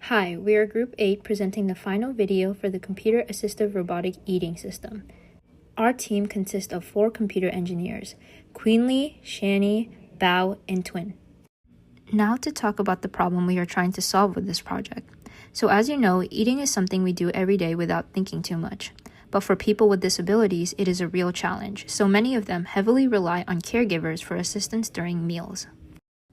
Hi, we are Group 8 presenting the final video for the Computer Assistive Robotic Eating System. Our team consists of 4 computer engineers, Queenly, Shani, Bao, and Twin. Now to talk about the problem we are trying to solve with this project. So as you know, eating is something we do every day without thinking too much. But for people with disabilities, it is a real challenge, so many of them heavily rely on caregivers for assistance during meals.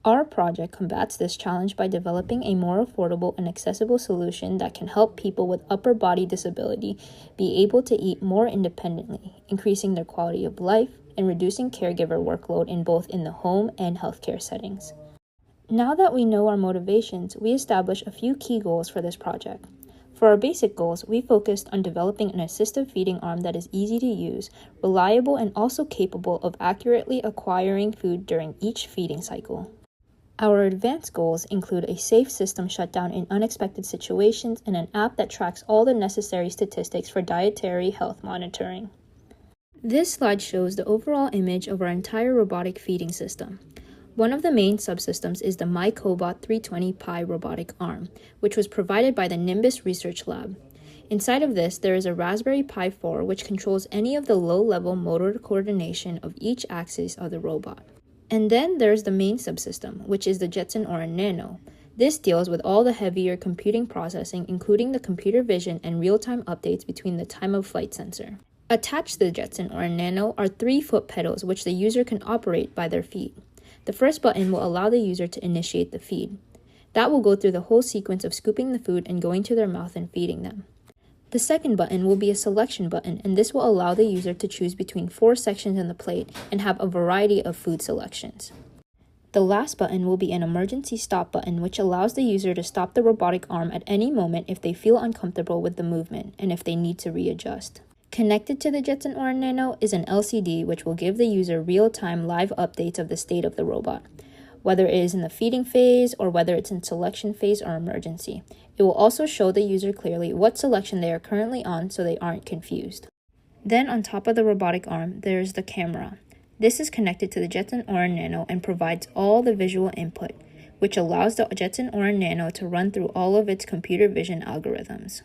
Our project combats this challenge by developing a more affordable and accessible solution that can help people with upper body disability be able to eat more independently, increasing their quality of life and reducing caregiver workload in both the home and healthcare settings. Now that we know our motivations, we establish a few key goals for this project. For our basic goals, we focused on developing an assistive feeding arm that is easy to use, reliable, and also capable of accurately acquiring food during each feeding cycle. Our advanced goals include a safe system shutdown in unexpected situations and an app that tracks all the necessary statistics for dietary health monitoring. This slide shows the overall image of our entire robotic feeding system. One of the main subsystems is the MyCobot 320 Pi robotic arm, which was provided by the Nimbus Research Lab. Inside of this, there is a Raspberry Pi 4 which controls any of the low-level motor coordination of each axis of the robot. And then there's the main subsystem, which is the Jetson or a Nano. This deals with all the heavier computing processing, including the computer vision and real-time updates between the time-of-flight sensor. Attached to the Jetson or a Nano are 3 foot pedals, which the user can operate by their feet. The first button will allow the user to initiate the feed. That will go through the whole sequence of scooping the food and going to their mouth and feeding them. The second button will be a selection button, and this will allow the user to choose between 4 sections in the plate and have a variety of food selections. The last button will be an emergency stop button, which allows the user to stop the robotic arm at any moment if they feel uncomfortable with the movement and if they need to readjust. Connected to the Jetson or Nano is an LCD which will give the user real-time live updates of the state of the robot, whether it is in the feeding phase or whether it's in selection phase or emergency. It will also show the user clearly what selection they are currently on so they aren't confused. Then on top of the robotic arm, there is the camera. This is connected to the Jetson or Nano and provides all the visual input, which allows the Jetson or Nano to run through all of its computer vision algorithms.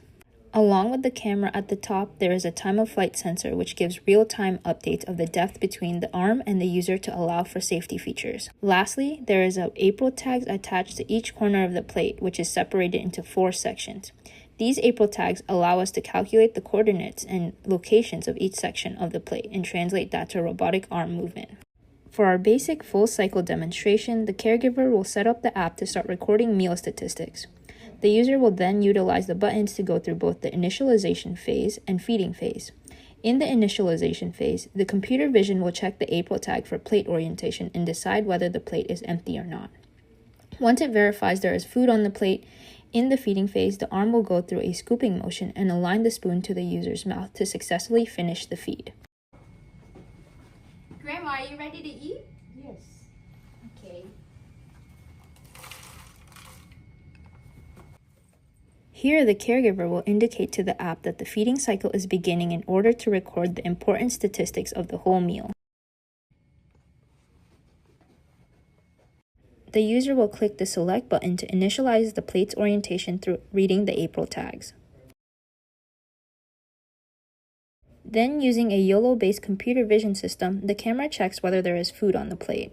Along with the camera at the top, there is a time-of-flight sensor which gives real-time updates of the depth between the arm and the user to allow for safety features. Lastly, there is a April tags attached to each corner of the plate, which is separated into 4 sections. These April tags allow us to calculate the coordinates and locations of each section of the plate and translate that to robotic arm movement. For our basic full-cycle demonstration, the caregiver will set up the app to start recording meal statistics. The user will then utilize the buttons to go through both the initialization phase and feeding phase. In the initialization phase, the computer vision will check the April tag for plate orientation and decide whether the plate is empty or not. Once it verifies there is food on the plate, in the feeding phase, the arm will go through a scooping motion and align the spoon to the user's mouth to successfully finish the feed. Grandma, are you ready to eat? Yes. Okay. Here, the caregiver will indicate to the app that the feeding cycle is beginning in order to record the important statistics of the whole meal. The user will click the select button to initialize the plate's orientation through reading the April tags. Then, using a YOLO-based computer vision system, the camera checks whether there is food on the plate.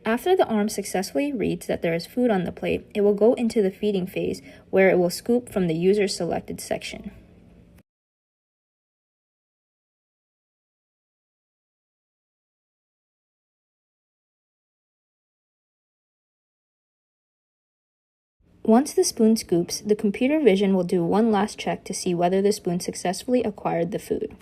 After the arm successfully reads that there is food on the plate, it will go into the feeding phase where it will scoop from the user's selected section. Once the spoon scoops, the computer vision will do one last check to see whether the spoon successfully acquired the food.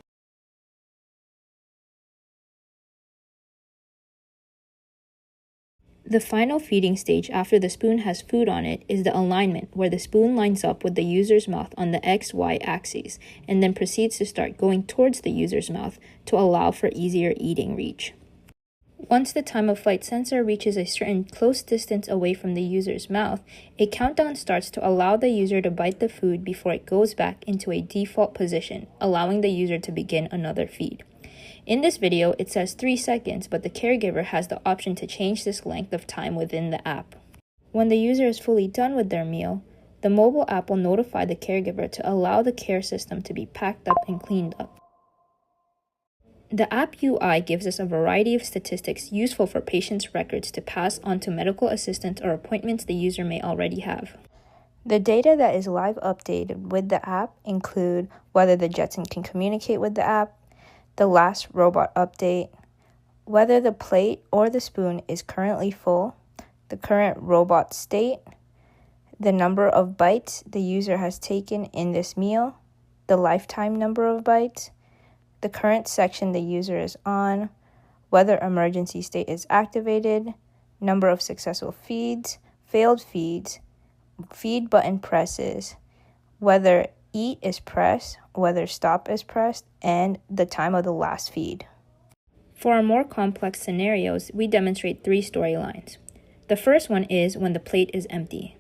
The final feeding stage after the spoon has food on it is the alignment, where the spoon lines up with the user's mouth on the X-Y axes and then proceeds to start going towards the user's mouth to allow for easier eating reach. Once the time-of-flight sensor reaches a certain close distance away from the user's mouth, a countdown starts to allow the user to bite the food before it goes back into a default position, allowing the user to begin another feed. In this video, it says 3 seconds, but the caregiver has the option to change this length of time within the app. When the user is fully done with their meal, the mobile app will notify the caregiver to allow the care system to be packed up and cleaned up. The app UI gives us a variety of statistics useful for patients' records to pass on to medical assistants or appointments the user may already have. The data that is live updated with the app include whether the Jetson can communicate with the app, the last robot update, whether the plate or the spoon is currently full, the current robot state, the number of bites the user has taken in this meal, the lifetime number of bites, the current section the user is on, whether emergency state is activated, number of successful feeds, failed feeds, feed button presses, whether eat is pressed, whether stop is pressed, and the time of the last feed. For our more complex scenarios, we demonstrate 3 storylines. The first one is when the plate is empty.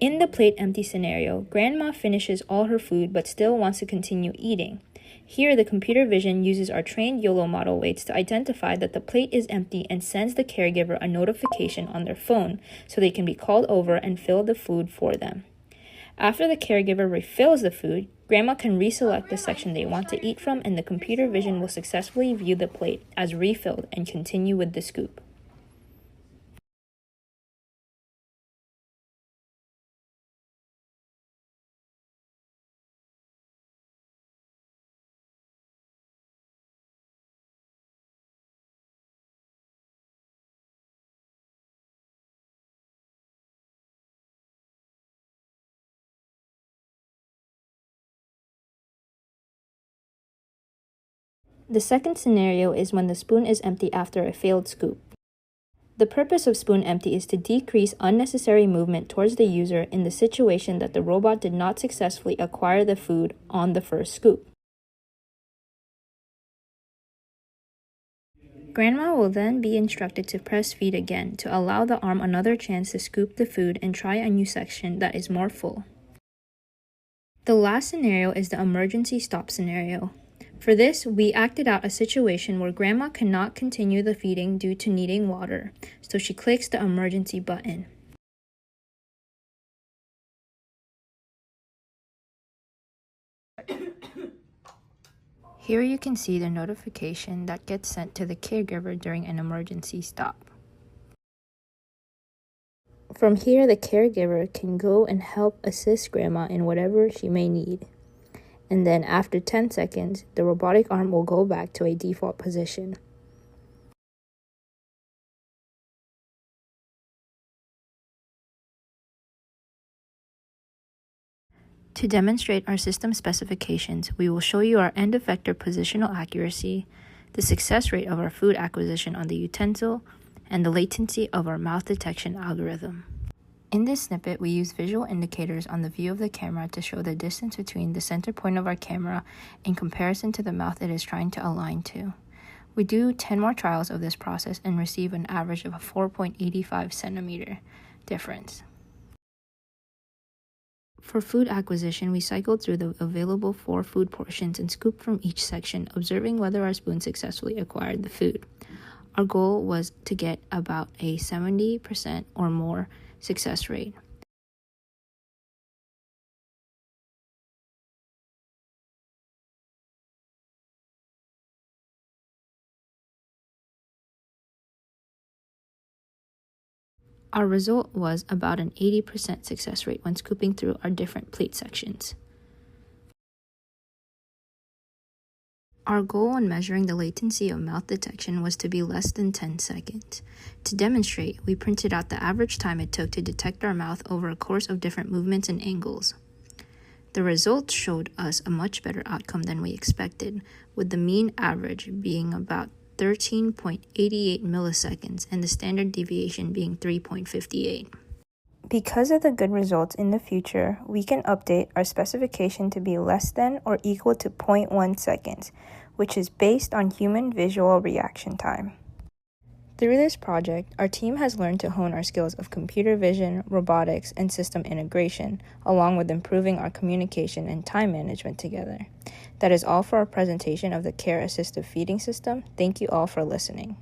In the plate empty scenario, Grandma finishes all her food but still wants to continue eating. Here, the computer vision uses our trained YOLO model weights to identify that the plate is empty and sends the caregiver a notification on their phone so they can be called over and fill the food for them. After the caregiver refills the food, Grandma can reselect the section they want to eat from, and the computer vision will successfully view the plate as refilled and continue with the scoop. The second scenario is when the spoon is empty after a failed scoop. The purpose of spoon empty is to decrease unnecessary movement towards the user in the situation that the robot did not successfully acquire the food on the first scoop. Grandma will then be instructed to press feed again to allow the arm another chance to scoop the food and try a new section that is more full. The last scenario is the emergency stop scenario. For this, we acted out a situation where Grandma cannot continue the feeding due to needing water, so she clicks the emergency button. Here you can see the notification that gets sent to the caregiver during an emergency stop. From here, the caregiver can go and help assist Grandma in whatever she may need. And then after 10 seconds, the robotic arm will go back to a default position. To demonstrate our system specifications, we will show you our end effector positional accuracy, the success rate of our food acquisition on the utensil, and the latency of our mouth detection algorithm. In this snippet, we use visual indicators on the view of the camera to show the distance between the center point of our camera in comparison to the mouth it is trying to align to. We do 10 more trials of this process and receive an average of a 4.85 centimeter difference. For food acquisition, we cycled through the available 4 food portions and scooped from each section, observing whether our spoon successfully acquired the food. Our goal was to get about a 70% or more success rate. Our result was about an 80% success rate when scooping through our different plate sections. Our goal when measuring the latency of mouth detection was to be less than 10 seconds. To demonstrate, we printed out the average time it took to detect our mouth over a course of different movements and angles. The results showed us a much better outcome than we expected, with the mean average being about 13.88 milliseconds and the standard deviation being 3.58. Because of the good results in the future, we can update our specification to be less than or equal to 0.1 seconds, which is based on human visual reaction time. Through this project, our team has learned to hone our skills of computer vision, robotics, and system integration, along with improving our communication and time management together. That is all for our presentation of the C.A.R.E assistive feeding system. Thank you all for listening.